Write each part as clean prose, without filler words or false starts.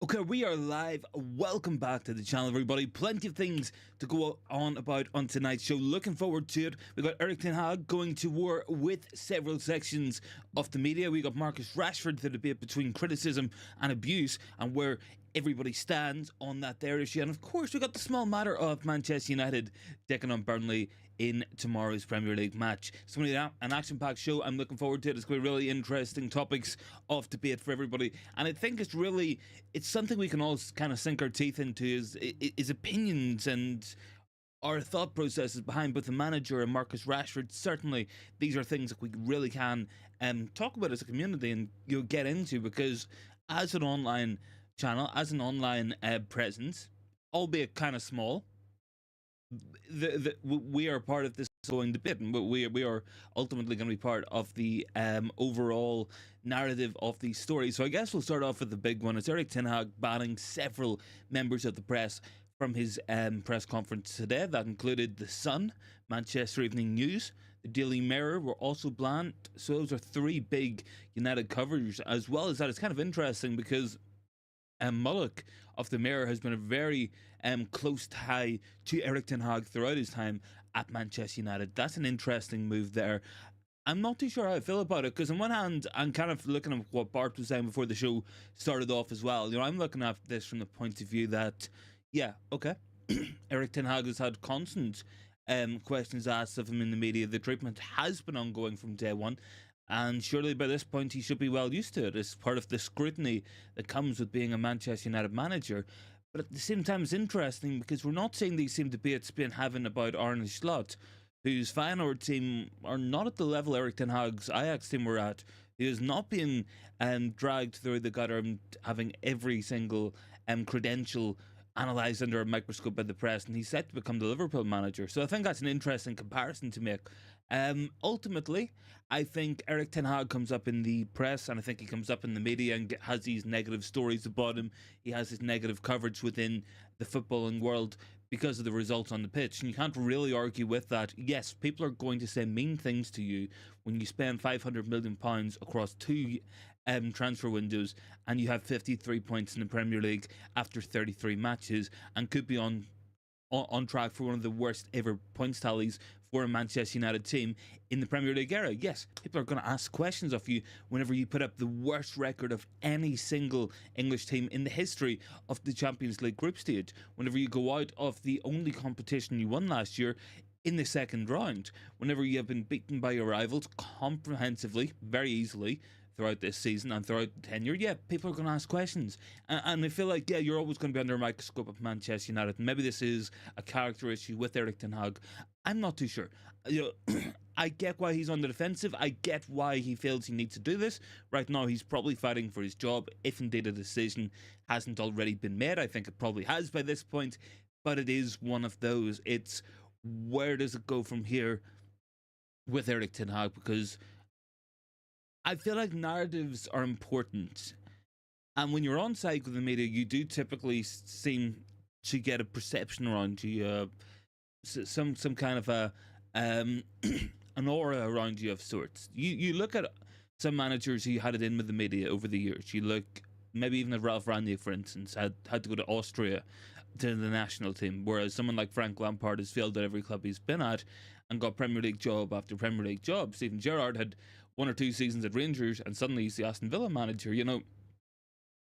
Okay, we are live. Welcome back to the channel, everybody. Plenty of things to go on about on tonight's show. Looking forward to it. We got Ten Hag going to war with several sections of the media. We got Marcus Rashford, the debate between criticism and abuse, and where everybody stands on that there issue. And of course, we got the small matter of Manchester United taking on Burnley in tomorrow's Premier League match. It's going to be an action-packed show. I'm looking forward to it. It's going to be really interesting topics of debate for everybody. And I think it's something we can all kind of sink our teeth into is opinions and our thought processes behind both the manager and Marcus Rashford. Certainly, these are things that we really can talk about as a community and get into, because as an online channel, as an online presence, albeit kind of small, we are part of this ongoing debate, and we are ultimately going to be part of the overall narrative of these stories. So I guess we'll start off with the big one. It's Ten Hag banning several members of the press from his press conference today. That included The Sun, Manchester Evening News, the Daily Mirror were also banned. So those are three big United covers. As well as that, it's kind of interesting because Mullock of the Mirror has been a very close tie to Ten Hag throughout his time at Manchester United. That's an interesting move there. I'm not too sure how I feel about it, because on one hand, I'm kind of looking at what Bart was saying before the show started off as well. I'm looking at this from the point of view that, yeah, okay, Ten Hag has had constant questions asked of him in the media. The treatment has been ongoing from day one. And surely by this point he should be well used to it as part of the scrutiny that comes with being a Manchester United manager. But at the same time, it's interesting because we're not seeing these same debates being having about Arne Slot, whose Feyenoord team are not at the level Ten Hag's Ajax team were at. He is not being dragged through the gutter and having every single credential analysed under a microscope by the press, and he's set to become the Liverpool manager. So I think that's an interesting comparison to make. Ultimately, I think Ten Hag comes up in the press, and I think he comes up in the media and has these negative stories about him. He has this negative coverage within the footballing world because of the results on the pitch, and you can't really argue with that. Yes, people are going to say mean things to you when you spend £500 million across two transfer windows, and you have 53 points in the Premier League after 33 matches, and could be on track for one of the worst ever points tallies for a Manchester United team in the Premier League era. Yes, people are going to ask questions of you whenever you put up the worst record of any single English team in the history of the Champions League group stage, whenever you go out of the only competition you won last year in the second round, whenever you have been beaten by your rivals comprehensively, very easily, throughout this season and throughout the tenure. Yeah, people are going to ask questions. And I feel like, yeah, you're always going to be under a microscope of Manchester United. Maybe this is a character issue with Ten Hag. I'm not too sure. I get why he's on the defensive. I get why he feels he needs to do this. Right now, he's probably fighting for his job, if indeed a decision hasn't already been made. I think it probably has by this point. But it is one of those. It's where does it go from here with Ten Hag? Because I feel like narratives are important, and when you're on side with the media, you do typically seem to get a perception around you, some kind of a an aura around you of sorts. You look at some managers who had it in with the media over the years. You look maybe even at Ralph Rangnick, for instance, had to go to Austria to the national team, whereas someone like Frank Lampard has failed at every club he's been at and got Premier League job after Premier League job. Steven Gerrard had 1 or 2 seasons at Rangers, and suddenly he's the Aston Villa manager.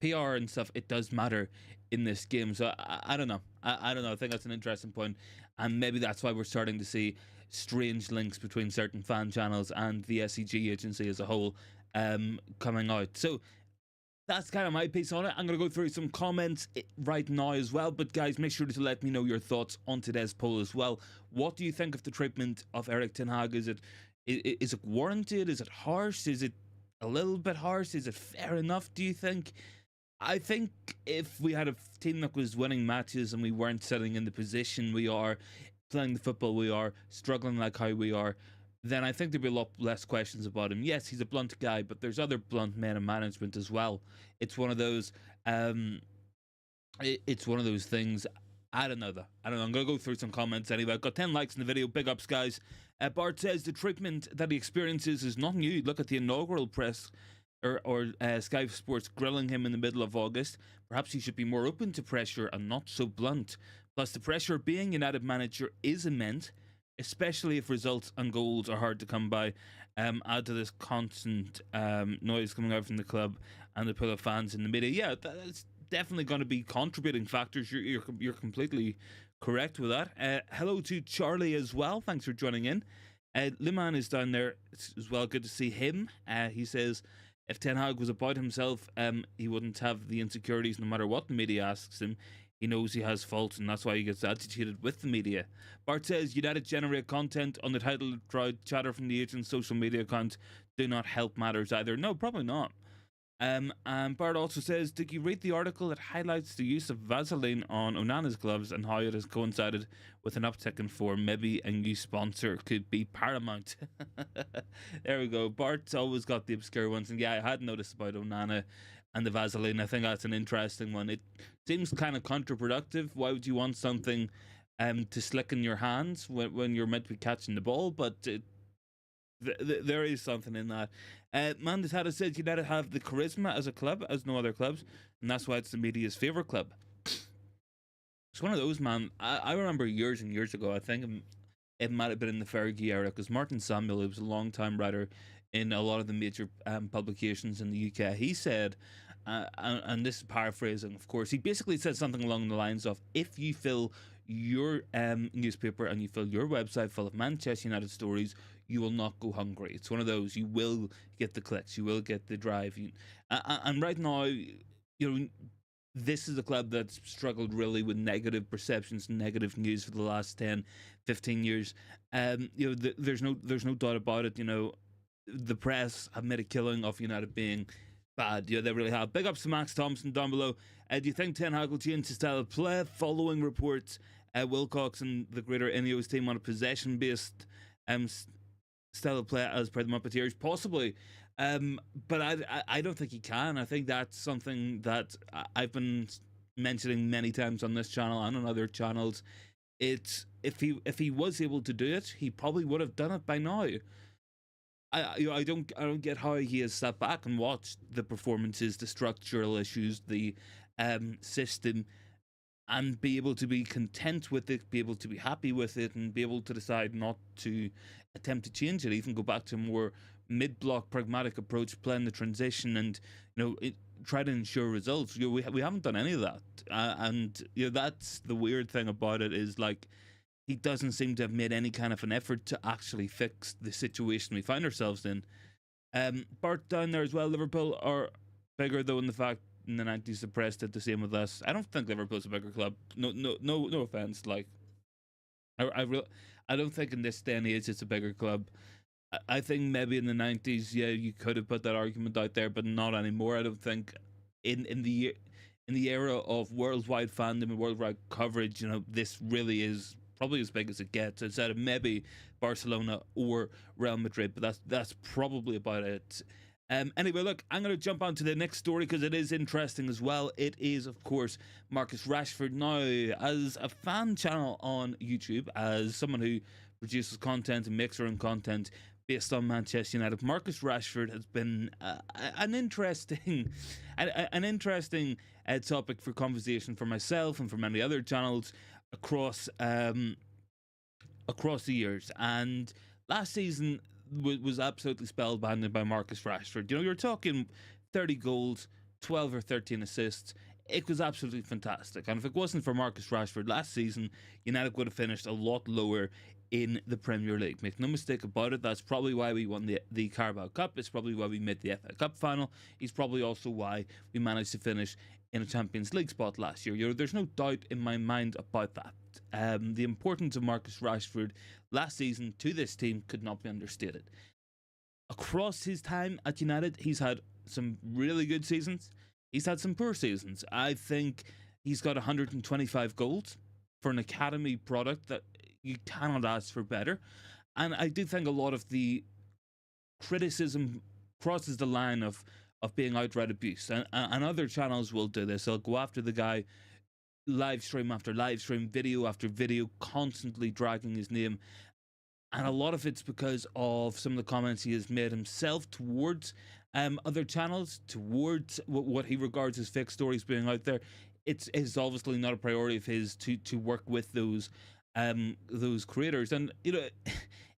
PR and stuff, it does matter in this game. So I don't know. I don't know. I think that's an interesting point, and maybe that's why we're starting to see strange links between certain fan channels and the SCG agency as a whole coming out. So that's kind of my piece on it. I'm going to go through some comments right now as well. But guys, make sure to let me know your thoughts on today's poll as well. What do you think of the treatment of Ten Hag? Is it warranted? Is it harsh? Is it a little bit harsh? Is it fair enough, do you think? I think if we had a team that was winning matches and we weren't sitting in the position we are, playing the football we are, struggling like how we are, then I think there'd be a lot less questions about him. Yes, he's a blunt guy, but there's other blunt men in management as well. It's one of those it's one of those things. I don't know though. I don't know. I'm going to go through some comments anyway. I've got 10 likes in the video. Big ups, guys. Bart says the treatment that he experiences is not new. Look at the inaugural press or Sky Sports grilling him in the middle of August. Perhaps he should be more open to pressure and not so blunt. Plus, the pressure of being United manager is immense, especially if results and goals are hard to come by. Add to this constant noise coming out from the club and the pool of fans in the media. Yeah, that's definitely going to be contributing factors. You're completely correct with that. Hello to Charlie as well. Thanks for joining in. Liman is down there as well. Good to see him. He says, if Ten Hag was about himself, he wouldn't have the insecurities no matter what the media asks him. He knows he has faults, and that's why he gets agitated with the media. Bart says, United generate content on the title crowd. Chatter from the agent's social media account do not help matters either. No, probably not. And Bart also says, did you read the article that highlights the use of Vaseline on Onana's gloves and how it has coincided with an uptick in form? Maybe a new sponsor could be paramount. There we go. Bart's always got the obscure ones. And yeah, I had noticed about Onana and the Vaseline. I think that's an interesting one. It seems kind of counterproductive. Why would you want something to slicken your hands when you're meant to be catching the ball? But there is something in that. Man Utd says United have the charisma as a club as no other clubs, and that's why it's the media's favourite club. It's one of those, man. I remember years and years ago, I think it might have been in the Fergie era, because Martin Samuel, who was a long-time writer in a lot of the major publications in the UK, he said, and this is paraphrasing, of course, he basically said something along the lines of, if you fill your newspaper and you fill your website full of Manchester United stories, you will not go hungry. It's one of those, you will get the clicks, you will get the drive. And right now, this is a club that's struggled really with negative perceptions, negative news for the last 10, 15 years. There's no doubt about it. The press have made a killing of United being bad. They really have. Big ups to Max Thompson down below. Do you think Ten Hag will change his style of play following reports Wilcox and the greater Ineos team on a possession-based style of play as per the Muppeteers? Possibly. But I don't think he can. I think that's something that I've been mentioning many times on this channel and on other channels. It's if he was able to do it, he probably would have done it by now. I don't get how he has sat back and watched the performances, the structural issues, the system, and be able to be content with it, be able to be happy with it, and be able to decide not to attempt to change it, even go back to a more mid-block pragmatic approach, playing the transition, and try to ensure results. We haven't done any of that, and that's the weird thing about it, is like, he doesn't seem to have made any kind of an effort to actually fix the situation we find ourselves in. Bart down there as well. Liverpool are bigger though in the fact in the 90s the press did the same with us. I don't think Liverpool's a bigger club. No offense. Like, I don't think in this day and age it's a bigger club. I think maybe in the 90s, yeah, you could have put that argument out there, but not anymore. I don't think in the era of worldwide fandom and worldwide coverage, this really is probably as big as it gets, outside of maybe Barcelona or Real Madrid, but that's probably about it. Anyway, look, I'm going to jump on to the next story because it is interesting as well. It is, of course, Marcus Rashford. Now, as a fan channel on YouTube, as someone who produces content and makes their own content based on Manchester United, Marcus Rashford has been an interesting topic for conversation for myself and for many other channels across the years. And last season was absolutely spellbinding by Marcus Rashford. You're talking 30 goals, 12 or 13 assists. It was absolutely fantastic. And if it wasn't for Marcus Rashford last season, United would have finished a lot lower in the Premier League. Make no mistake about it, that's probably why we won the Carabao Cup. It's probably why we made the FA Cup final. It's probably also why we managed to finish in a Champions League spot last year. There's no doubt in my mind about that. The importance of Marcus Rashford last season to this team could not be understated. Across his time at United, he's had some really good seasons. He's had some poor seasons. I think he's got 125 goals for an academy product that you cannot ask for better. And I do think a lot of the criticism crosses the line of being outright abuse. And other channels will do this. They'll go after the guy live stream after live stream, video after video, constantly dragging his name. And a lot of it's because of some of the comments he has made himself towards other channels towards what he regards as fake stories being out there. It's obviously not a priority of his to work with those creators, and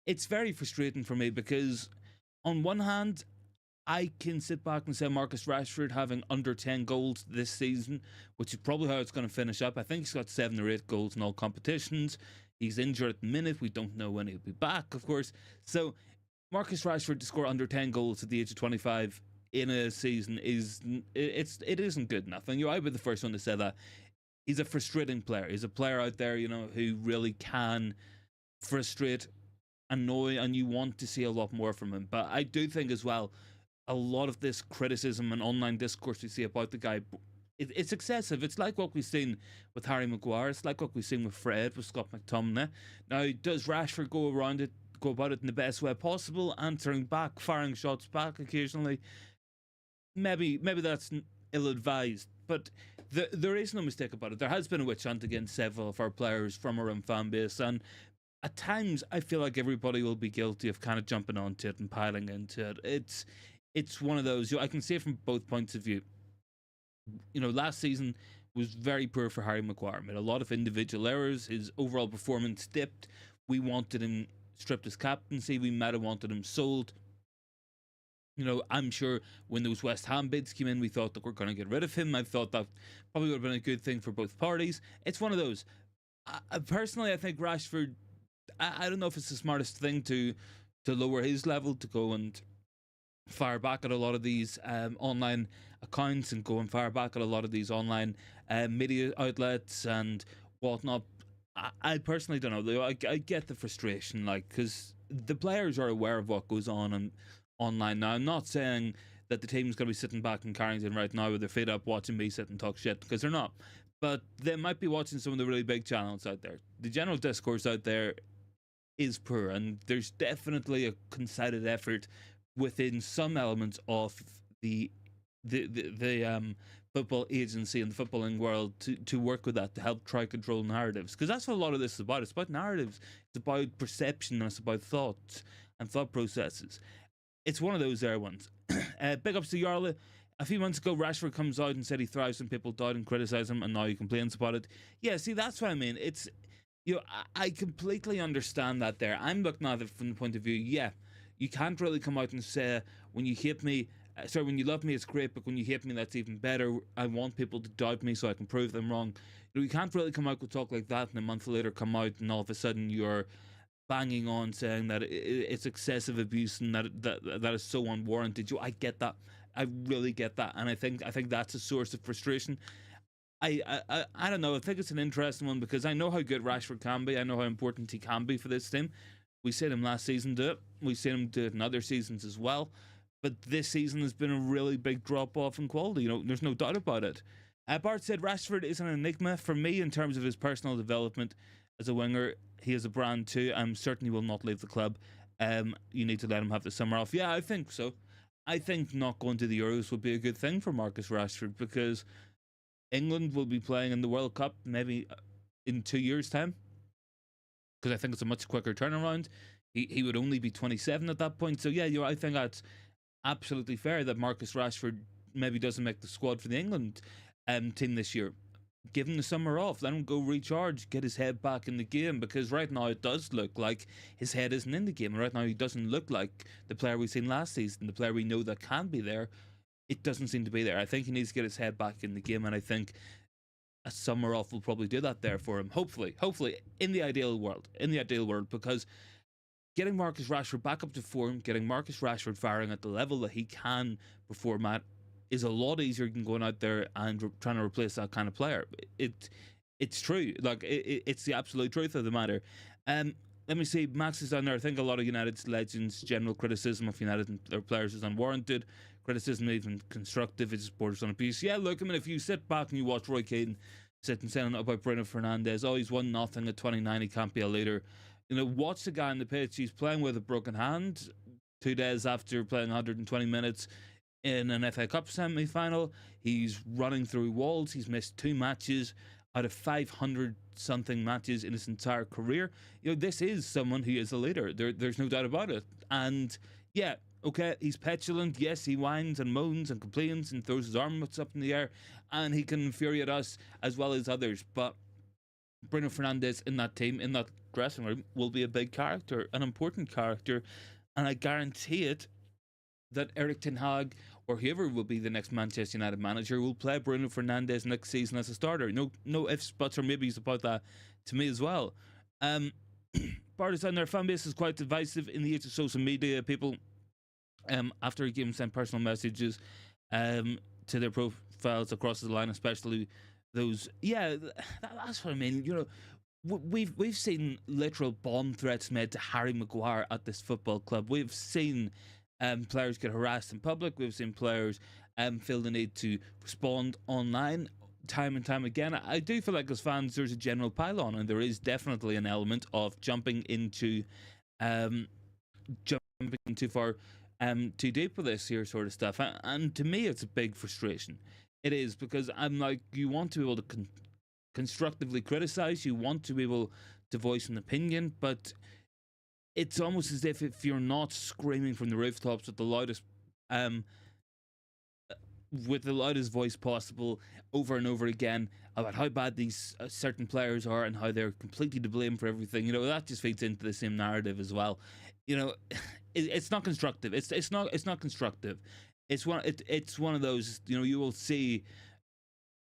it's very frustrating for me because on one hand, I can sit back and say Marcus Rashford having under 10 goals this season, which is probably how it's going to finish up. I think he's got 7 or 8 goals in all competitions. He's injured at the minute. We don't know when he'll be back, of course. So Marcus Rashford to score under 10 goals at the age of 25 in a season it isn't good enough. And I'd be the first one to say that. He's a frustrating player. He's a player out there, who really can frustrate, annoy, and you want to see a lot more from him. But I do think as well, a lot of this criticism and online discourse we see about the guy, it's excessive. It's like what we've seen with Harry Maguire. It's like what we've seen with Fred, with Scott McTominay. Now, does Rashford go about it in the best way possible, answering back, firing shots back occasionally? Maybe that's ill-advised, but there is no mistake about it. There has been a witch hunt against several of our players from our own fan base, and at times I feel like everybody will be guilty of kind of jumping onto it and piling into it. It's one of those, I can see it from both points of view. Last season was very poor for Harry Maguire. Made a lot of individual errors. His overall performance dipped. We wanted him stripped his captaincy. We might have wanted him sold. I'm sure when those West Ham bids came in, we thought that we're going to get rid of him. I thought that probably would have been a good thing for both parties. It's one of those. Personally, I think Rashford, I don't know if it's the smartest thing to lower his level, to go and fire back at a lot of these online accounts and go and fire back at a lot of these online media outlets and whatnot. I personally don't know. I get the frustration, because the players are aware of what goes on and online now. I'm not saying that the team's going to be sitting back in Carrington right now with their feet up watching me sit and talk shit, because they're not. But they might be watching some of the really big channels out there. The general discourse out there is poor, and there's definitely a concerted effort within some elements of the football agency and the footballing world to work with that, to help try control narratives, because that's what a lot of this is about. It's about narratives, it's about perception, and it's about thoughts and thought processes. It's one of those there ones. Big ups to Yarla. A few months ago, Rashford comes out and said he thrives when people doubt and criticise him, and now he complains about it. Yeah, see, that's what I mean. It's, I completely understand that there. I'm looking at it from the point of view, yeah, you can't really come out and say, when you hate me, when you love me, it's great, but when you hate me, that's even better. I want people to doubt me so I can prove them wrong. You can't really come out with talk like that and a month later come out and all of a sudden you're banging on saying that it's excessive abuse and that is so unwarranted. I get that. I really get that, and I think that's a source of frustration. I don't know. I think it's an interesting one because I know how good Rashford can be. I know how important he can be for this team. We seen him last season do it. We've seen him do it in other seasons as well. But this season has been a really big drop off in quality. There's no doubt about it. Bart said Rashford is an enigma for me in terms of his personal development as a winger. He is a brand too. I'm certain he will not leave the club. You need to let him have the summer off. Yeah, I think so. I think not going to the Euros would be a good thing for Marcus Rashford because England will be playing in the World Cup maybe in 2 years' time, because I think it's a much quicker turnaround. He would only be 27 at that point. So yeah, I think that's absolutely fair that Marcus Rashford maybe doesn't make the squad for the England team this year. Give him the summer off, let him go recharge, get his head back in the game, because right now it does look like his head isn't in the game. Right now he doesn't look like the player we've seen last season, the player we know that can be there. It doesn't seem to be there. I think he needs to get his head back in the game, and I think a summer off will probably do that there for him. Hopefully, in the ideal world, because getting Marcus Rashford back up to form, getting Marcus Rashford firing at the level that he can perform at, is a lot easier than going out there and trying to replace that kind of player. It's true. It's the absolute truth of the matter. Let me see. Max is down there. I think a lot of United's legends' general criticism of United and their players is unwarranted. Criticism, even constructive, is borders on abuse. Yeah, look, if you sit back and you watch Roy Keane sit and saying about Bruno Fernandes, he's 1-0 at 29, he can't be a leader. Watch the guy on the pitch. He's playing with a broken hand 2 days after playing 120 minutes in an FA Cup semi-final. He's running through walls. He's missed 2 matches out of 500 something matches in his entire career. This is someone who is a leader. There's no doubt about it. And yeah, Okay, he's petulant. Yes, he whines and moans and complains and throws his arms up in the air, and he can infuriate us as well as others. But Bruno Fernandes in that team, in that dressing room, will be a big character, an important character, and I guarantee it that Eric Ten Hag or whoever will be the next Manchester United manager will play Bruno Fernandes next season as a starter. No ifs, buts, or maybes about that to me as well. Partisan, their fan base is quite divisive in the age of social media. People, after he gave him sent personal messages to their profiles across the line, especially those. Yeah, that's what I mean. We've seen literal bomb threats made to Harry Maguire at this football club. We've seen players get harassed in public. We've seen players feel the need to respond online time and time again. I do feel like as fans there's a general pile-on, and there is definitely an element of jumping too far too deep with this here sort of stuff, and to me it's a big frustration. It is, because I'm like, you want to be able to constructively criticize, you want to be able to voice an opinion, but it's almost as if you're not screaming from the rooftops with the loudest voice possible over and over again about how bad these certain players are and how they're completely to blame for everything. That just feeds into the same narrative as well. It's not constructive. It's not constructive. It's one of those. You will see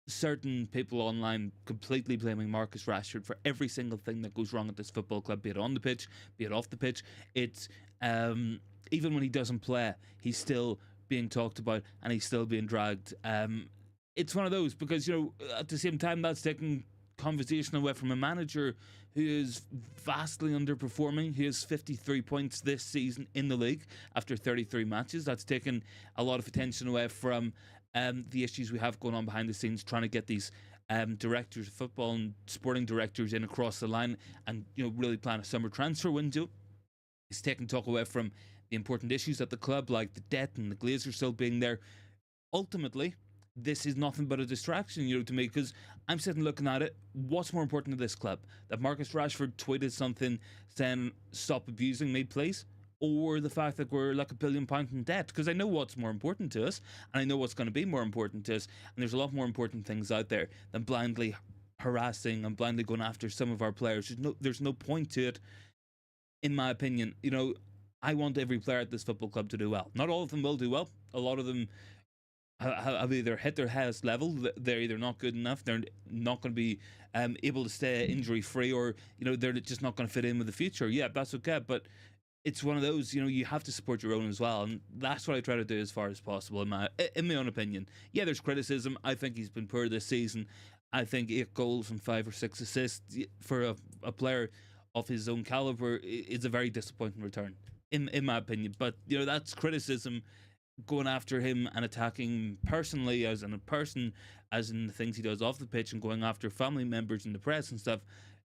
certain people online completely blaming Marcus Rashford for every single thing that goes wrong at this football club, be it on the pitch, be it off the pitch. It's even when he doesn't play, he's still being talked about and he's still being dragged. It's one of those, because at the same time that's taking conversation away from a manager who is vastly underperforming. He has 53 points this season in the league after 33 matches. That's taken a lot of attention away from the issues we have going on behind the scenes, trying to get these directors of football and sporting directors in across the line and really plan a summer transfer window. It's taken talk away from the important issues at the club, like the debt and the Glazers still being there. Ultimately, this is nothing but a distraction, to me, because I'm sitting looking at it. What's more important to this club? That Marcus Rashford tweeted something saying, "Stop abusing me, please," or the fact that we're like £1 billion in debt? Because I know what's more important to us, and I know what's going to be more important to us, and there's a lot more important things out there than blindly harassing and blindly going after some of our players. There's no point to it, in my opinion. I want every player at this football club to do well. Not all of them will do well. A lot of them have either hit their highest level. They're either not good enough, they're not going to be able to stay injury free, or they're just not going to fit in with the future. Yeah, that's okay, but it's one of those, you have to support your own as well, and that's what I try to do as far as possible, in my own opinion. Yeah, there's criticism. I think he's been poor this season. I think 8 goals and 5 or 6 assists for a player of his own caliber is a very disappointing return, in my opinion. But that's criticism. Going after him and attacking him personally as in a person, as in the things he does off the pitch, and going after family members in the press and stuff,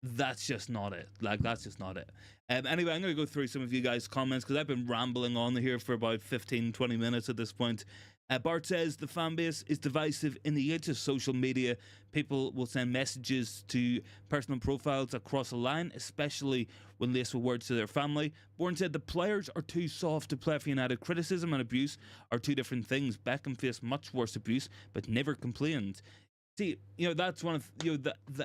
that's just not it. That's just not it. Anyway, I'm going to go through some of you guys' comments, because I've been rambling on here for about 15-20 minutes at this point. Bart says the fan base is divisive in the age of social media. People will send messages to personal profiles across a line, especially when laced with words to their family. Bourne said the players are too soft to play for United. Criticism and abuse are two different things. Beckham faced much worse abuse, but never complained. See, that's one of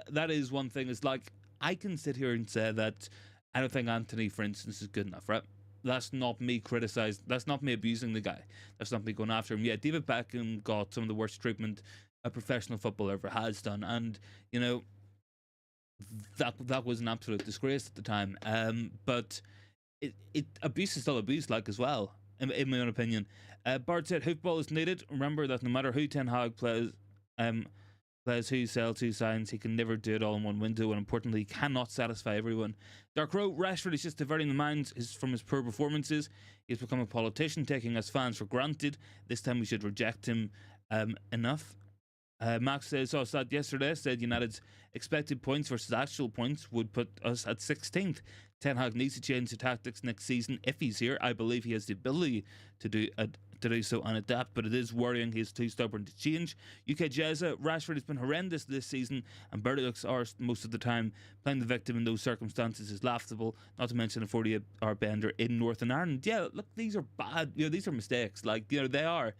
that is one thing. Is like, I can sit here and say that I don't think Anthony, for instance, is good enough, right? That's not me criticizing. That's not me abusing the guy. That's not me going after him. Yeah, David Beckham got some of the worst treatment a professional footballer ever has done, and that was an absolute disgrace at the time. But abuse is still abuse, as well, in my own opinion. Bart said hoopball is needed. Remember that no matter who Ten Hag plays who sells, who signs, he can never do it all in one window, and importantly, he cannot satisfy everyone. Dark Row, Rashford is just diverting the minds from his poor performances. He's become a politician, taking us fans for granted. This time we should reject him enough. Max saw a stat yesterday, said United's expected points versus actual points would put us at 16th. Ten Hag needs to change the tactics next season if he's here. I believe he has the ability to do so and adapt, but it is worrying he's too stubborn to change. UK Jezza, Rashford has been horrendous this season, and Burnley looks arse most of the time. Playing the victim in those circumstances is laughable, not to mention a 48-hour bender in Northern Ireland. Yeah, look, these are bad, these are mistakes. Like, they are.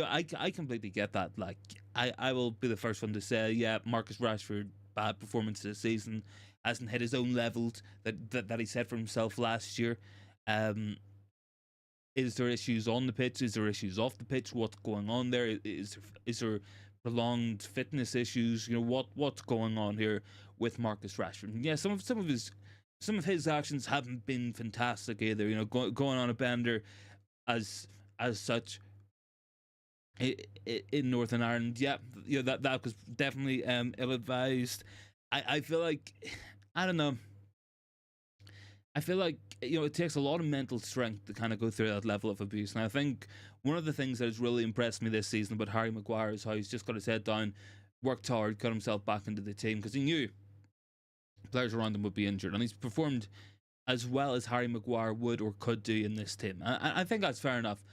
I completely get that. Like, I will be the first one to say, yeah, Marcus Rashford, bad performance this season, hasn't hit his own levels that he set for himself last year. Is there issues on the pitch? Is there issues off the pitch? What's going on there? Is there prolonged fitness issues? What's going on here with Marcus Rashford? And yeah, some of his actions haven't been fantastic either. Going on a bender as such in Northern Ireland, yeah, that was definitely ill-advised. I feel like, I don't know. I feel like it takes a lot of mental strength to kind of go through that level of abuse, and I think one of the things that has really impressed me this season about Harry Maguire is how he's just got his head down, worked hard, got himself back into the team because he knew players around him would be injured, and he's performed as well as Harry Maguire would or could do in this team. I think that's fair enough.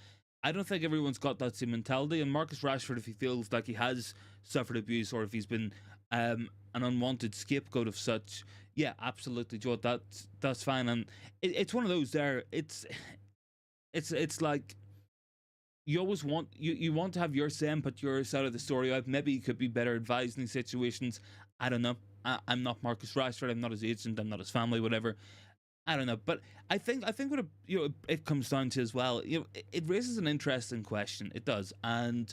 I don't think everyone's got that same mentality, and Marcus Rashford, if he feels like he has suffered abuse or if he's been an unwanted scapegoat of such, yeah, absolutely, Joe, that's fine. And it's one of those there. It's like you always want you want to have your say and put your side of the story out. Maybe you could be better advised in these situations. I don't know. I'm not Marcus Rashford. I'm not his agent. I'm not his family. Whatever. I don't know, but I think what it comes down to as well. It raises an interesting question. It does, and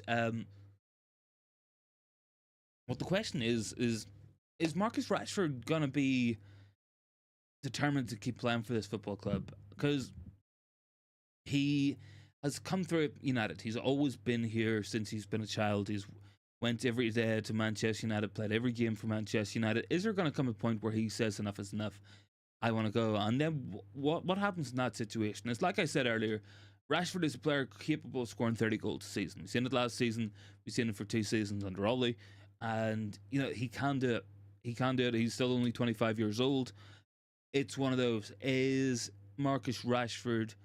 what the question is Marcus Rashford gonna be determined to keep playing for this football club? Because he has come through United. He's always been here since he's been a child. He's went every day to Manchester United, played every game for Manchester United. Is there going to come a point where he says enough is enough? I want to go. And then what happens in that situation? It's like I said earlier, Rashford is a player capable of scoring 30 goals a season. We've seen it last season. We've seen it for 2 seasons under Ollie. And, he can do it. He can do it. He's still only 25 years old. It's one of those. Is Marcus Rashford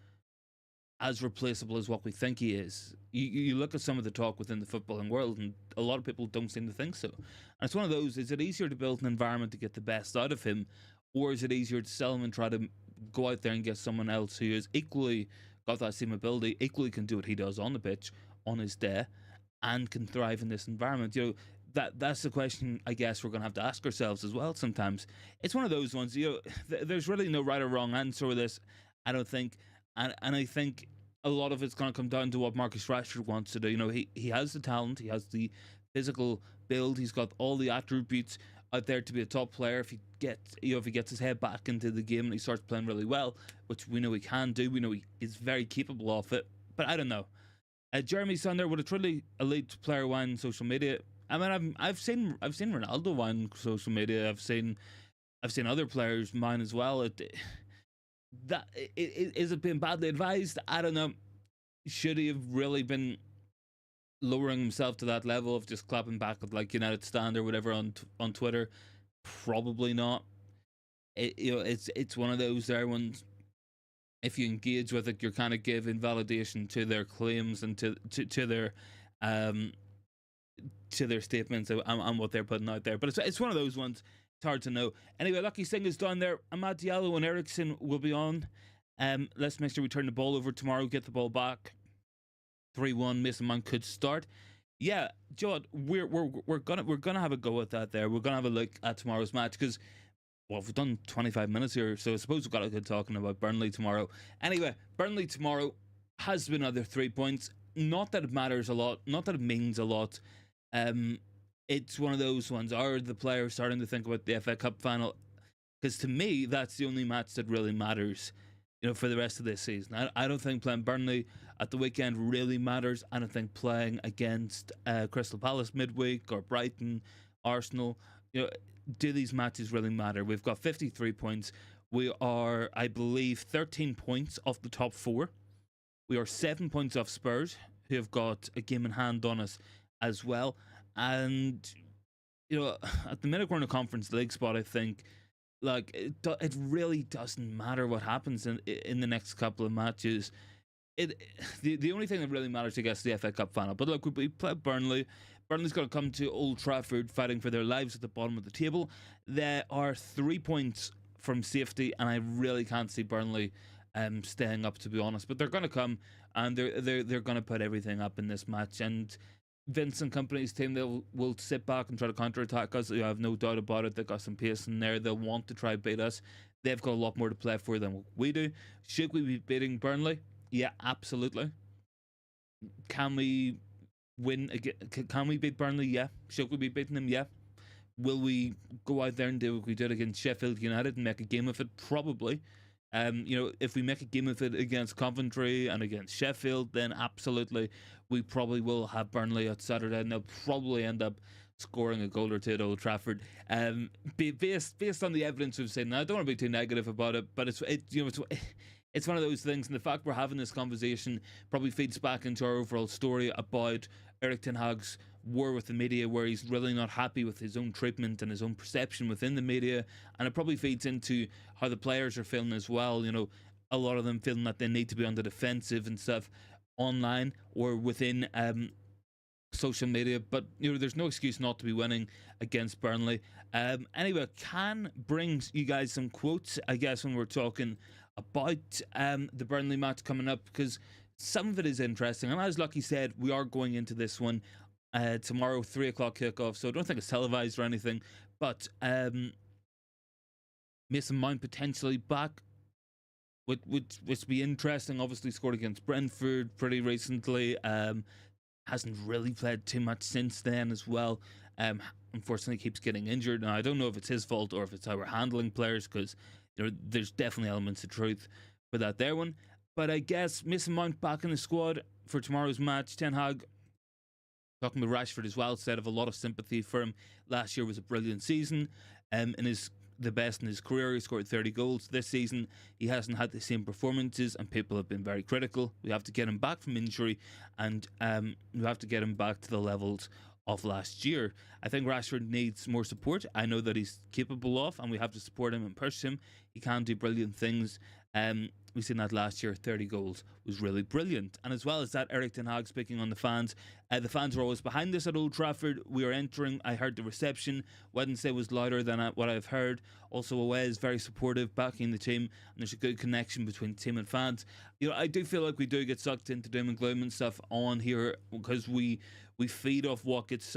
as replaceable as what we think he is? You look at some of the talk within the footballing world, and a lot of people don't seem to think so. And it's one of those. Is it easier to build an environment to get the best out of him, or is it easier to sell him and try to go out there and get someone else who is equally got that same ability, equally can do what he does on the pitch, on his day, and can thrive in this environment? That's the question I guess we're going to have to ask ourselves as well sometimes. It's one of those ones, there's really no right or wrong answer with this, I don't think. And I think a lot of it's going to come down to what Marcus Rashford wants to do. He has the talent, he has the physical build, he's got all the attributes out there to be a top player if he gets his head back into the game and he starts playing really well, which we know he can do. We know he is very capable of it. But I don't know. Jeremy's son there, would a truly elite player whine social media? I mean, I've seen Ronaldo whine social media. I've seen other players mine as well. Is it being badly advised? I don't know. Should he have really been lowering himself to that level of just clapping back at like United stand or whatever on Twitter? Probably not. It's one of those there ones. If you engage with it, you're kind of giving validation to their claims and to their statements and what they're putting out there. But it's one of those ones. It's hard to know. Anyway, Lucky Singh is down there. Amad Diallo and Ericsson will be on. Let's make sure we turn the ball over tomorrow. Get the ball back. 3-1. Mason Mount could start. Yeah, Joe, we're gonna have a go at that. There, we're gonna have a look at tomorrow's match because, well, we've done 25 minutes here, so I suppose we've got a good talking about Burnley tomorrow. Anyway, Burnley tomorrow has to be another 3 points. Not that it matters a lot. Not that it means a lot. It's one of those ones. Are the players starting to think about the FA Cup final? Because to me, that's the only match that really matters, for the rest of this season. I don't think playing Burnley at the weekend really matters. I don't think playing against Crystal Palace midweek or Brighton, Arsenal, do these matches really matter? We've got 53 points. We are, I believe, 13 points off the top 4. We are 7 points off Spurs, who have got a game in hand on us as well. And at the minute we're in a Conference League spot, I think like it really doesn't matter what happens in the next couple of matches. The only thing that really matters, I guess, is the FA Cup final. But look, we play Burnley. Burnley's going to come to Old Trafford fighting for their lives at the bottom of the table. There are 3 points from safety, and I really can't see Burnley staying up, to be honest. But they're going to come, and they're going to put everything up in this match. And Vince and company's team, will sit back and try to counter-attack us. I have no doubt about it. They've got some pace in there. They'll want to try beat us. They've got a lot more to play for than what we do. Should we be beating Burnley? Yeah, absolutely. Can we win again? Can we beat Burnley? Yeah. Should we be beating them? Yeah. Will we go out there and do what we did against Sheffield United and make a game of it? Probably. If we make a game of it against Coventry and against Sheffield, then absolutely, we probably will have Burnley at Saturday, and they'll probably end up scoring a goal or two at Old Trafford. Based on the evidence we've seen, now I don't want to be too negative about it, but it's one of those things, and the fact we're having this conversation probably feeds back into our overall story about Erik Ten Hag's war with the media, where he's really not happy with his own treatment and his own perception within the media, and it probably feeds into how the players are feeling as well. A lot of them feeling that they need to be on the defensive and stuff online or within social media, but there's no excuse not to be winning against Burnley. Anyway, can bring you guys some quotes, I guess, when we're talking about the Burnley match coming up, because some of it is interesting. And as Lucky said, we are going into this one tomorrow, 3 o'clock kickoff, so I don't think it's televised or anything, but Mason Mount potentially back, which be interesting. Obviously scored against Brentford pretty recently. Hasn't really played too much since then as well. Unfortunately keeps getting injured. Now I don't know if it's his fault or if it's how we're handling players, because there's definitely elements of truth for that there one. But I guess Mason Mount back in the squad for tomorrow's match. Ten Hag talking with Rashford as well, said of a lot of sympathy for him. Last year was a brilliant season, and is the best in his career. He scored 30 goals this season. He hasn't had the same performances, and people have been very critical. We have to get him back from injury, and we have to get him back to the levels of last year. I think Rashford needs more support. I know that he's capable of, and we have to support him and push him. He can do brilliant things. We've seen that last year. 30 goals was really brilliant. And as well as that, Erik Ten Hag speaking on the fans. The fans are always behind us at Old Trafford. We are entering. I heard the reception Wednesday was louder than what I've heard. Also, away is very supportive, backing the team, and there's a good connection between team and fans. I do feel like we do get sucked into doom and gloom and stuff on here, because we feed off what gets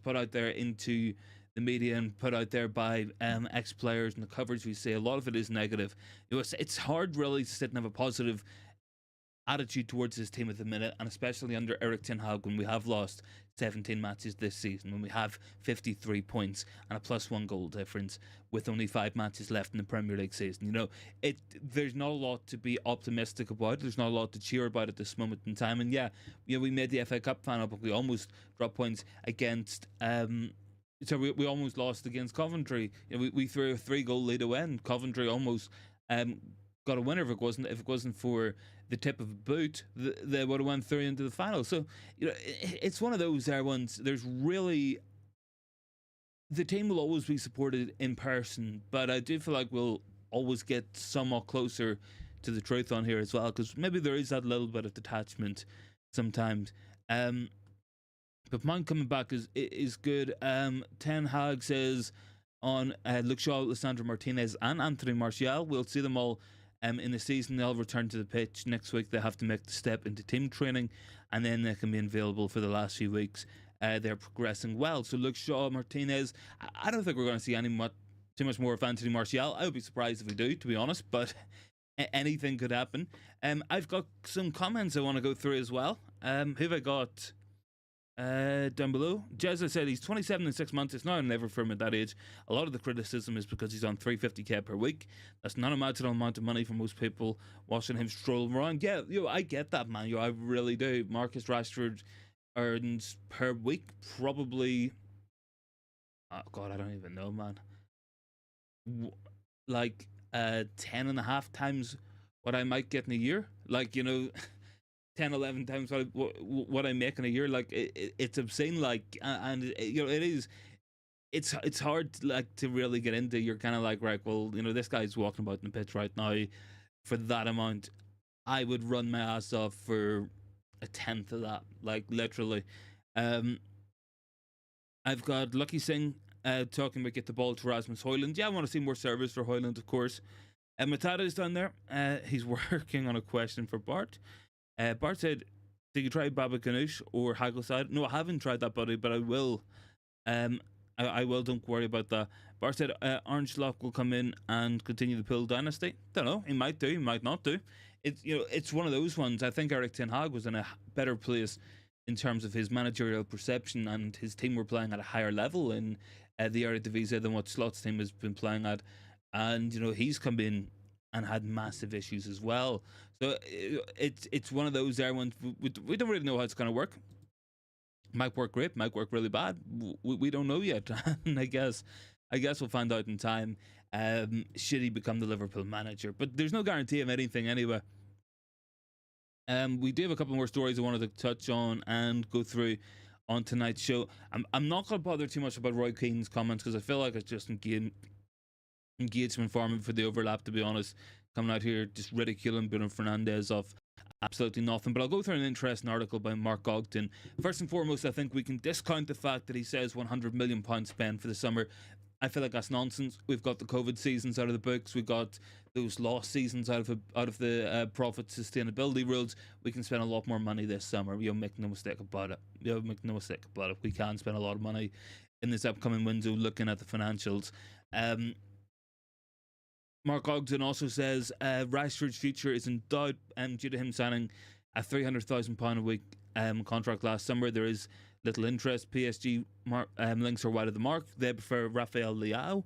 put out there into the media and put out there by ex-players, and the coverage we see, a lot of it is negative. It's hard really to sit and have a positive attitude towards this team at the minute, and especially under Erik Ten Hag, when we have lost 17 matches this season, when we have 53 points and a +1 goal difference with only 5 matches left in the Premier League season. There's not a lot to be optimistic about. There's not a lot to cheer about at this moment in time. And we made the FA Cup final, but we almost dropped points against so we almost lost against Coventry. We threw a 3-goal lead away, and Coventry almost got a winner. If it wasn't for the tip of a boot, they would have went through into the final. So it's one of those ones. There's really, the team will always be supported in person, but I do feel like we'll always get somewhat closer to the truth on here as well, because maybe there is that little bit of detachment sometimes. But Mount coming back is good. Ten Hag says on Luke Shaw, Lisandro Martinez and Anthony Martial, we'll see them all in the season. They'll return to the pitch next week. They have to make the step into team training, and then they can be available for the last few weeks. They're progressing well. So Luke Shaw, Martinez, I don't think we're going to see too much more of Anthony Martial. I would be surprised if we do, to be honest, but anything could happen. I've got some comments I want to go through as well. Who have I got down below? Jezza said he's 27 in 6 months. It's now or never for him at that age. A lot of the criticism is because he's on 350k per week. That's not a marginal amount of money for most people watching him stroll around. Yeah, I get that, man. I really do. Marcus Rashford earns per week probably, oh god, I don't even know, man, like 10.5 times what I might get in a year. 10, 11 times what I make in a year. Like it's obscene. Like and you know it is. It's hard like to really get into. You're kind of like, right, well, you know, this guy's walking about in the pitch right now for that amount. I would run my ass off for a tenth of that, like literally. Um, I've got Lucky Singh talking about get the ball to Rasmus Højlund. Yeah, I want to see more service for Højlund, of course. Matata is down there. He's working on a question for Bart. Bart said, "Did you try Baba Ganoush or Hagelside?" No, I haven't tried that, buddy, but I will. Um, I will. Don't worry about that. Bart said Orange Lock will come in and continue the Pill dynasty. Don't know. He might do. He might not do. It's it's one of those ones. I think Eric Ten Hag was in a better place in terms of his managerial perception, and his team were playing at a higher level in the Eredivisie than what Slot's team has been playing at. And he's come in and had massive issues as well. So it's one of those there ones. We don't really know how it's going to work. Might work great, might work really bad. We don't know yet. And I guess we'll find out in time. Should he become the Liverpool manager? But there's no guarantee of anything anyway. We do have a couple more stories I wanted to touch on and go through on tonight's show. I'm not going to bother too much about Roy Keane's comments because I feel like it's just engagement farming for the overlap, to be honest. Coming out here just ridiculing Bruno Fernandes off absolutely nothing. But I'll go through an interesting article by Mark Ogden. First and foremost, I think we can discount the fact that he says £100 million spent for the summer. I feel like that's nonsense. We've got the COVID seasons out of the books. We've got those lost seasons out of the profit sustainability rules. We can spend a lot more money this summer. Make no mistake about it. Make no mistake about it. We can spend a lot of money in this upcoming window looking at the financials. Mark Ogden also says Rashford's future is in doubt due to him signing a £300,000 a week contract last summer. There is little interest. PSG links are wide of the mark. They prefer Rafael Leao.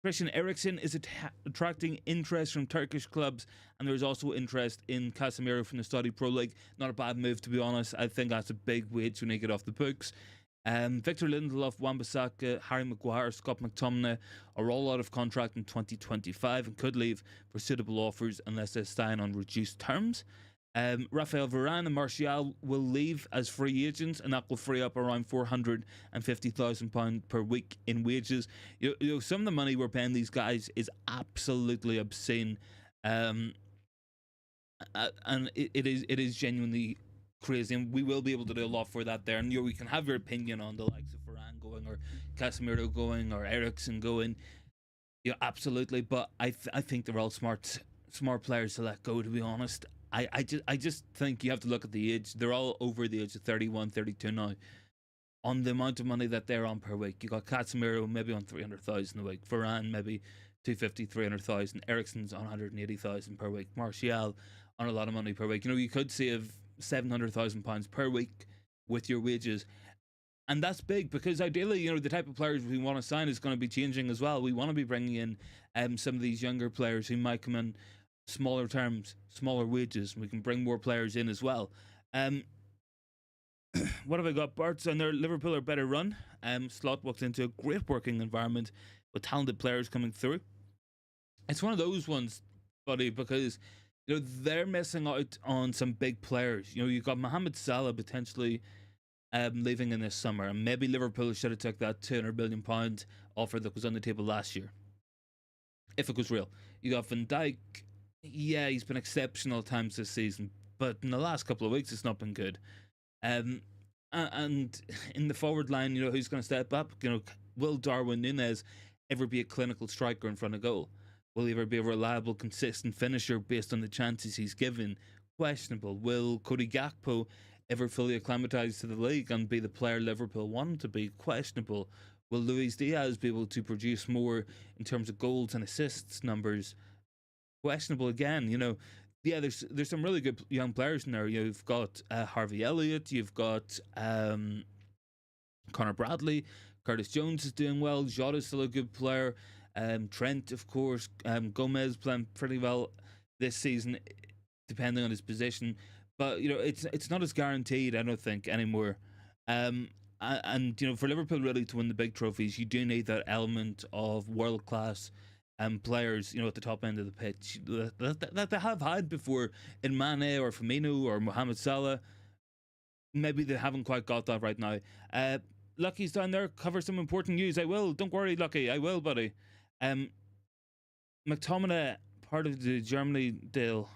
Christian Eriksen is attracting interest from Turkish clubs, and there is also interest in Casemiro from the Saudi Pro League. Not a bad move, to be honest. I think that's a big wage when they get off the books. Victor Lindelof, Wan-Bissaka, Harry Maguire, Scott McTominay are all out of contract in 2025 and could leave for suitable offers unless they sign on reduced terms. Rafael Varane and Martial will leave as free agents, and that will free up around £450,000 per week in wages. Some of the money we're paying these guys is absolutely obscene, and it is genuinely crazy, and we will be able to do a lot for that there. And we can have your opinion on the likes of Varane going or Casemiro going or Eriksen going. Absolutely, but I think they're all smart players to let go, to be honest. I just think you have to look at the age. They're all over the age of 31, 32 now. On the amount of money that they're on per week, you got Casemiro maybe on 300,000 a week, Varane maybe 250, 300,000, Eriksen's on 180,000 per week, Martial on a lot of money per week. You could save £700,000 per week with your wages, and that's big because ideally, the type of players we want to sign is going to be changing as well. We want to be bringing in some of these younger players who might come in smaller terms, smaller wages. We can bring more players in as well. What have I got? Bart's on there. Liverpool are better run. Slot walks into a great working environment with talented players coming through. It's one of those ones, buddy, because they're missing out on some big players. You've got Mohamed Salah potentially leaving in this summer, and maybe Liverpool should have took that £200 million offer that was on the table last year, if it was real. You got Van Dijk. Yeah, he's been exceptional at times this season, but in the last couple of weeks, it's not been good. And in the forward line, who's going to step up? Will Darwin Núñez ever be a clinical striker in front of goal? Will he ever be a reliable, consistent finisher based on the chances he's given? Questionable. Will Cody Gakpo ever fully acclimatise to the league and be the player Liverpool want him to be? Questionable. Will Luis Diaz be able to produce more in terms of goals and assists numbers? Questionable again. Yeah, there's some really good young players in there. You've got Harvey Elliott, you've got Connor Bradley, Curtis Jones is doing well, Jota's still a good player, Trent, of course, Gomez playing pretty well this season, depending on his position. But it's not as guaranteed, I don't think, anymore. And for Liverpool really to win the big trophies, you do need that element of world class players, at the top end of the pitch that they have had before in Mane or Firmino or Mohamed Salah. Maybe they haven't quite got that right now. Lucky's down there, cover some important news. I will. Don't worry, Lucky. I will, buddy. McTominay, part of the Germany deal.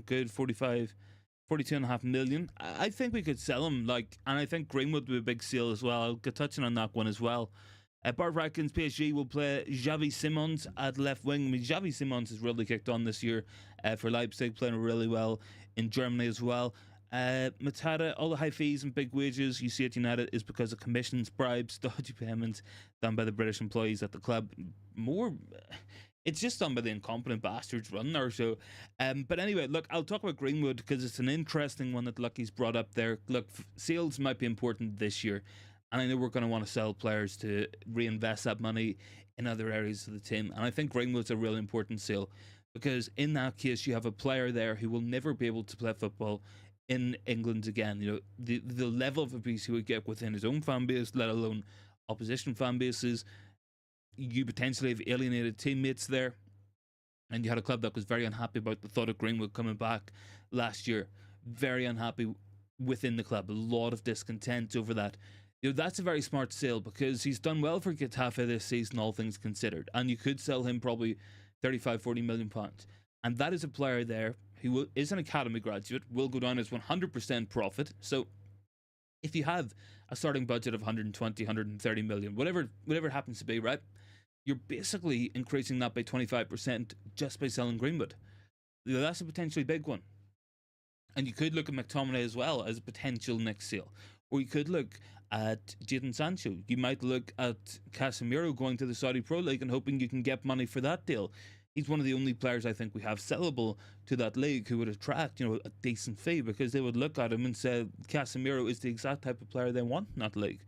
Good, 42.5 million. I think we could sell him, and I think Greenwood would be a big sale as well. I'll get touching on that one as well. Bart reckons PSG will play Xavi Simons at left wing. I mean, Xavi Simons has really kicked on this year for Leipzig, playing really well in Germany as well. Matata, all the high fees and big wages you see at United is because of commissions, bribes, dodgy payments done by the British employees at the club. It's just done by the incompetent bastards running there. So, but anyway, look, I'll talk about Greenwood because it's an interesting one that Lucky's brought up there. Look, sales might be important this year, and I know we're going to want to sell players to reinvest that money in other areas of the team. And I think Greenwood's a really important sale because in that case, you have a player there who will never be able to play football in England again. The level of abuse he would get within his own fan base, let alone opposition fan bases. You potentially have alienated teammates there, and you had a club that was very unhappy about the thought of Greenwood coming back last year. Very unhappy within the club. A lot of discontent over that. That's a very smart sale because he's done well for Getafe this season, all things considered, and you could sell him probably 35-40 million pounds. And that is a player there who is an academy graduate, will go down as 100% profit. So if you have a starting budget of 120, 130 million, whatever it happens to be, right? You're basically increasing that by 25% just by selling Greenwood. That's a potentially big one. And you could look at McTominay as well as a potential next sale. Or you could look at Jadon Sancho. You might look at Casemiro going to the Saudi Pro League and hoping you can get money for that deal. He's one of the only players I think we have sellable to that league who would attract, a decent fee, because they would look at him and say Casemiro is the exact type of player they want in that league.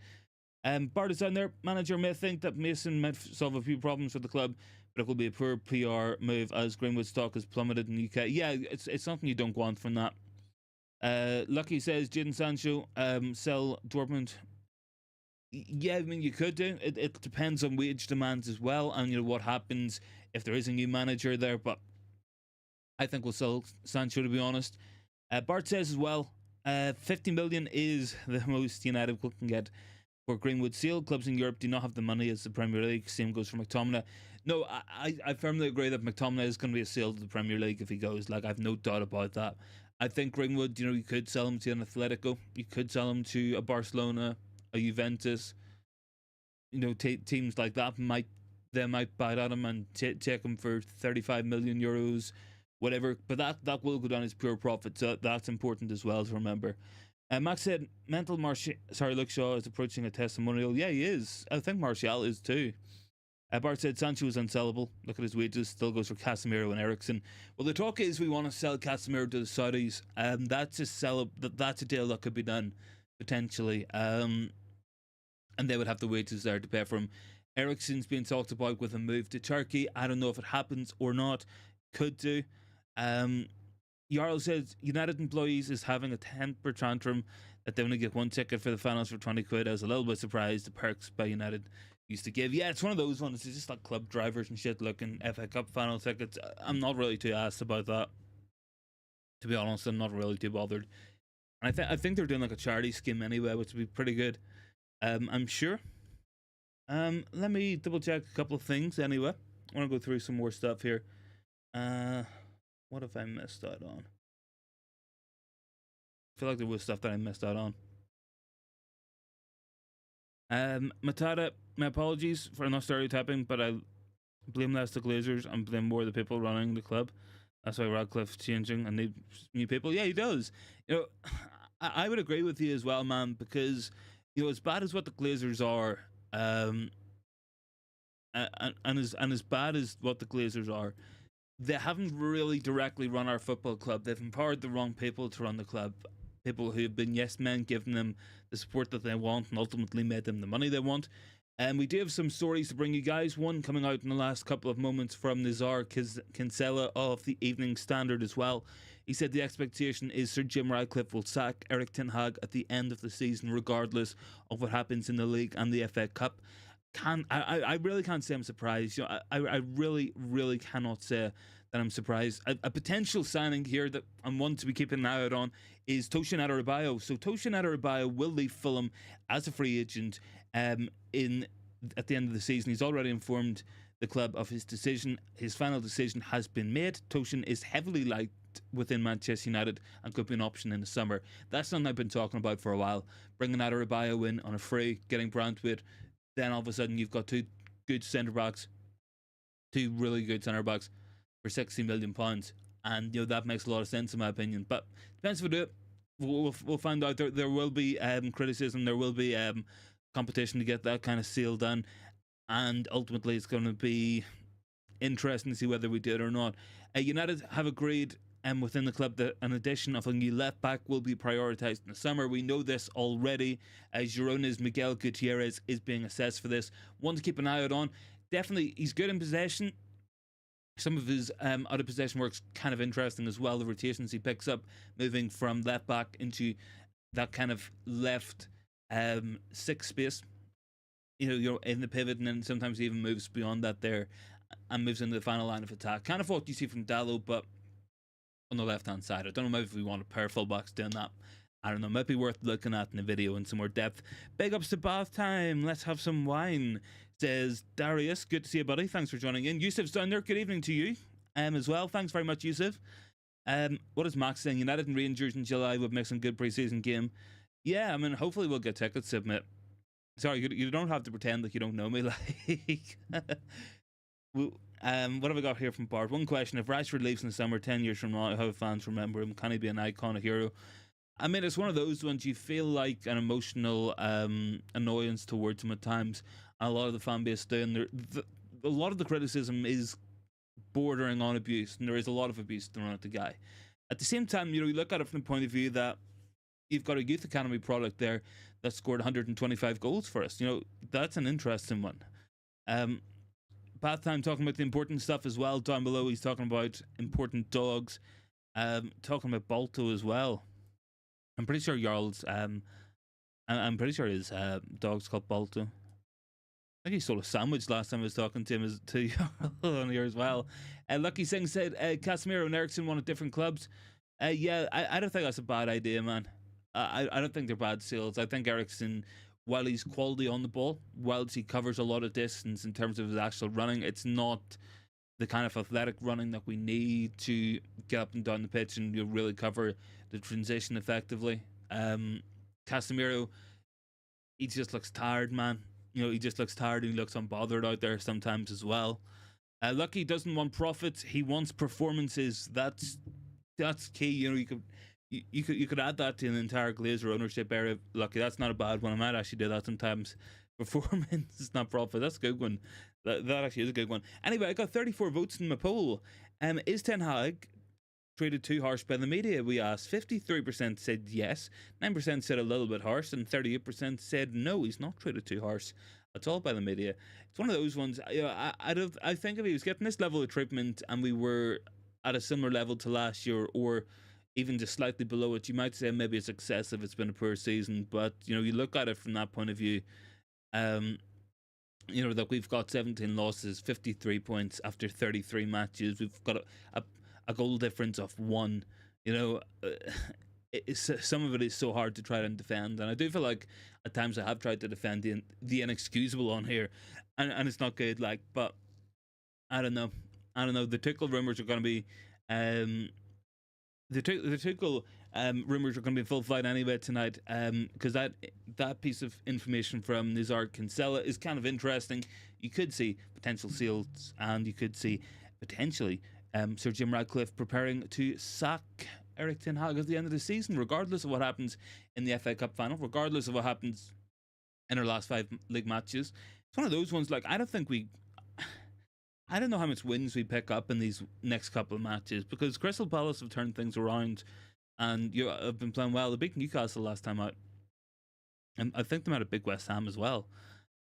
Bart is down there. Manager may think that Mason might solve a few problems for the club, but it will be a poor PR move as Greenwood stock has plummeted in the UK. Yeah, it's something you don't want from that. Lucky says Jadon Sancho, sell Dortmund. Yeah, I mean, you could do. It depends on wage demands as well, and what happens if there is a new manager there. But I think we'll sell Sancho, to be honest. Bart says as well, 50 million is the most United can get for Greenwood sale. Clubs in Europe do not have the money as the Premier League. Same goes for McTominay. No, I firmly agree that McTominay is going to be a sale to the Premier League if he goes. I've no doubt about that. I think Greenwood, you could sell him to an Atletico. You could sell him to a Barcelona, a Juventus. Teams like that might bite at him and take him for 35 million euros, whatever. But that will go down as pure profit. So that's important as well to remember. Max said, Luke Shaw is approaching a testimonial. Yeah, he is. I think Martial is too. Bart said Sancho is unsellable. Look at his wages. Still goes for Casemiro and Eriksen. Well, the talk is we want to sell Casemiro to the Saudis. That's a deal that could be done potentially. And they would have the wages there to pay for him. Eriksen's being talked about with a move to Turkey. I don't know if it happens or not. Could do. Jarl says United employees is having a temper tantrum that they only get one ticket for the finals for 20 quid. I was a little bit surprised the perks by United used to give. Yeah, it's one of those ones. It's just like club drivers and shit looking FA Cup final tickets. I'm not really too asked about that. To be honest, I'm not really too bothered. And I think they're doing like a charity scheme anyway, which would be pretty good. I'm sure. Let me double check a couple of things anyway. I want to go through some more stuff here. What have I missed out on? I feel like there was stuff that I missed out on. Matata, my apologies for not stereotyping, but I blame less the Glazers and blame more the people running the club. That's why Radcliffe's changing and need new people. Yeah, he does. I would agree with you as well, man, because as bad as what the Glazers are, and as bad as what the Glazers are, they haven't really directly run our football club. They've empowered the wrong people to run the club. People who have been yes men, giving them the support that they want and ultimately made them the money they want. And we do have some stories to bring you guys. One coming out in the last couple of moments from Nazar Kinsella of the Evening Standard as well. He said the expectation is Sir Jim Ratcliffe will sack Eric Ten Hag at the end of the season regardless of what happens in the league and the FA Cup. can't. I really can't say I'm surprised. I really really cannot say that I'm surprised. A potential signing here that I'm one to be keeping an eye out on is Toshin Adarabioyo. So Toshin Adarabioyo will leave Fulham as a free agent in at the end of the season. He's already informed the club of his decision. His final decision has been made. Toshin is heavily liked within Manchester United and could be an option in the summer. That's something I've been talking about for a while. Bringing Adarabioyo in on a free, getting Brantwood. Then all of a sudden you've got two good centre backs, two really good centre backs for £60 million, and that makes a lot of sense in my opinion. But depends if we do it. We'll find out. There will be criticism. There will be competition to get that kind of seal done, and ultimately it's going to be interesting to see whether we do it or not. United have agreed within the club that an addition of a new left back will be prioritised in the summer. We know this already, as Girona's Miguel Gutierrez is being assessed for this. One to keep an eye out on. Definitely, he's good in possession. Some of his out of possession work's kind of interesting as well. The rotations he picks up, moving from left back into that kind of left six space. You're in the pivot, and then sometimes he even moves beyond that there and moves into the final line of attack. Kind of what you see from Dallo, but on the left hand side. I don't know, maybe if we want a pair of fullbacks doing that. I don't know, might be worth looking at in a video in some more depth. Big ups to Bath Time. Let's have some wine, says Darius. Good to see you, buddy. Thanks for joining in. Yusuf's down there. Good evening to you as well. Thanks very much, Yusuf. What is Max saying? United and Rangers in July would make some good preseason game. Yeah, I mean, hopefully we'll get tickets, submit. Sorry, you don't have to pretend like you don't know me. Like, what have I got here from Bart? One question: if Rashford leaves in the summer, 10 years from now, how fans remember him? Can he be an icon, a hero? I mean, it's one of those ones you feel like an emotional annoyance towards him at times, and a lot of the fan base do. And a lot of the criticism is bordering on abuse, and there is a lot of abuse thrown at the guy. At the same time, you look at it from the point of view that you've got a youth academy product there that scored 125 goals for us. That's an interesting one. Bath Time talking about the important stuff as well. Down below, he's talking about important dogs. Talking about Balto as well. I'm pretty sure Jarl's. I'm pretty sure his dog's called Balto. I think he stole a sandwich last time I was talking to him to Jarl on here as well. Lucky Singh said Casemiro and Ericsson wanted different clubs. Yeah, I don't think that's a bad idea, man. I don't think they're bad sales. I think Ericsson, while he's quality on the ball, whilst he covers a lot of distance in terms of his actual running, it's not the kind of athletic running that we need to get up and down the pitch and really cover the transition effectively. Casemiro, he just looks tired, man. He just looks tired. He looks unbothered out there sometimes as well. Lucky doesn't want profits. He wants performances. That's key. You could add that to an entire Glazer ownership area. Lucky, that's not a bad one. I might actually do that sometimes. Performance is not profit. That's a good one. That actually is a good one. Anyway, I got 34 votes in my poll. Is Ten Hag treated too harsh by the media? We asked. 53% said yes, 9% said a little bit harsh, and 38% said no, he's not treated too harsh at all by the media. It's one of those ones. I think if he was getting this level of treatment and we were at a similar level to last year, or even just slightly below it, you might say maybe it's excessive. It's been a poor season, but you look at it from that point of view. That we've got 17 losses, 53 points after 33 matches. We've got a goal difference of 1. Some of it is so hard to try and defend, and I do feel like at times I have tried to defend the inexcusable on here, and it's not good. But I don't know. The Tuchel rumors are going to be the Tuchel rumors are going to be full flight anyway tonight, because that piece of information from Nizar Kinsella is kind of interesting. You could see potential seals, and you could see potentially Sir Jim Ratcliffe preparing to sack Eric Ten Hag at the end of the season, regardless of what happens in the FA Cup final, regardless of what happens in our last 5 league matches. It's one of those ones, I don't know how much wins we pick up in these next couple of matches, because Crystal Palace have turned things around and have been playing well. They beat Newcastle last time out, and I think they might have beat West Ham as well.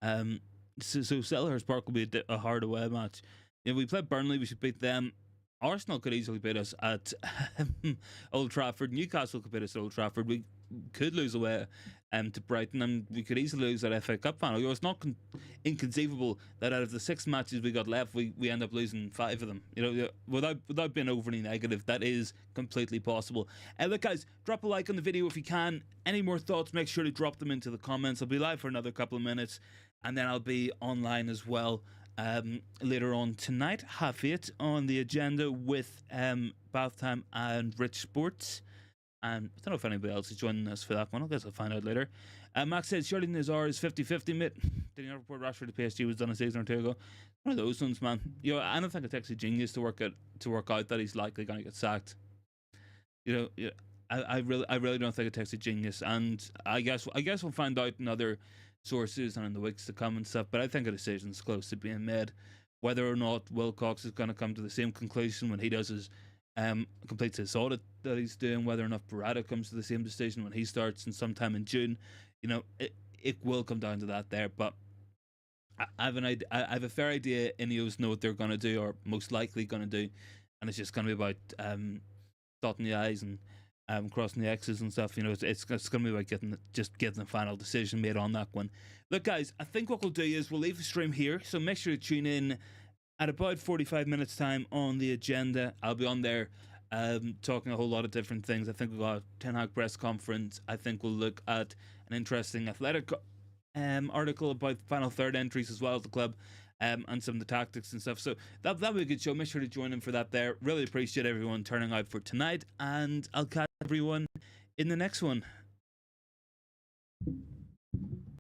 So Selhurst Park will be a hard away match. If we play Burnley, we should beat them. Arsenal could easily beat us at Old Trafford. Newcastle could beat us at Old Trafford. We could lose away to Brighton, and we could easily lose that FA Cup final. It's not inconceivable that out of the 6 matches we got left, we end up losing 5 of them. Without being overly negative, that is completely possible. Look, guys, drop a like on the video if you can. Any more thoughts, make sure to drop them into the comments. I'll be live for another couple of minutes, and then I'll be online as well later on tonight, 8:30 on the agenda with Bath Time and Rich Sports. And I don't know if anybody else is joining us for that one. I guess I'll find out later. Max says, surely Nazar is 50-50, mate. Did you not report Rashford to PSG was done a season or 2 ago? One of those ones, man. I don't think it takes a genius to work out that he's likely going to get sacked. I really don't think it takes a genius, and I guess we'll find out in other sources and in the weeks to come and stuff. But I think a decision's close to being made. Whether or not Wilcox is going to come to the same conclusion when he does his completes his audit that he's doing, whether or not Barada comes to the same decision when he starts in sometime in June, it will come down to that there. But I have an idea. I have a fair idea. Ineos know what they're going to do, or most likely going to do, and it's just going to be about dotting the I's and crossing the X's and stuff. It's going to be about getting the final decision made on that one. Look, guys, I think what we'll do is we'll leave the stream here, so make sure to tune in at about 45 minutes time on the agenda. I'll be on there talking a whole lot of different things. I think we've got a Ten Hag press conference. I think we'll look at an interesting athletic article about final third entries as well as the club, and some of the tactics and stuff. So that'll be a good show. Make sure to join in for that there. Really appreciate everyone turning out for tonight, and I'll catch everyone in the next one.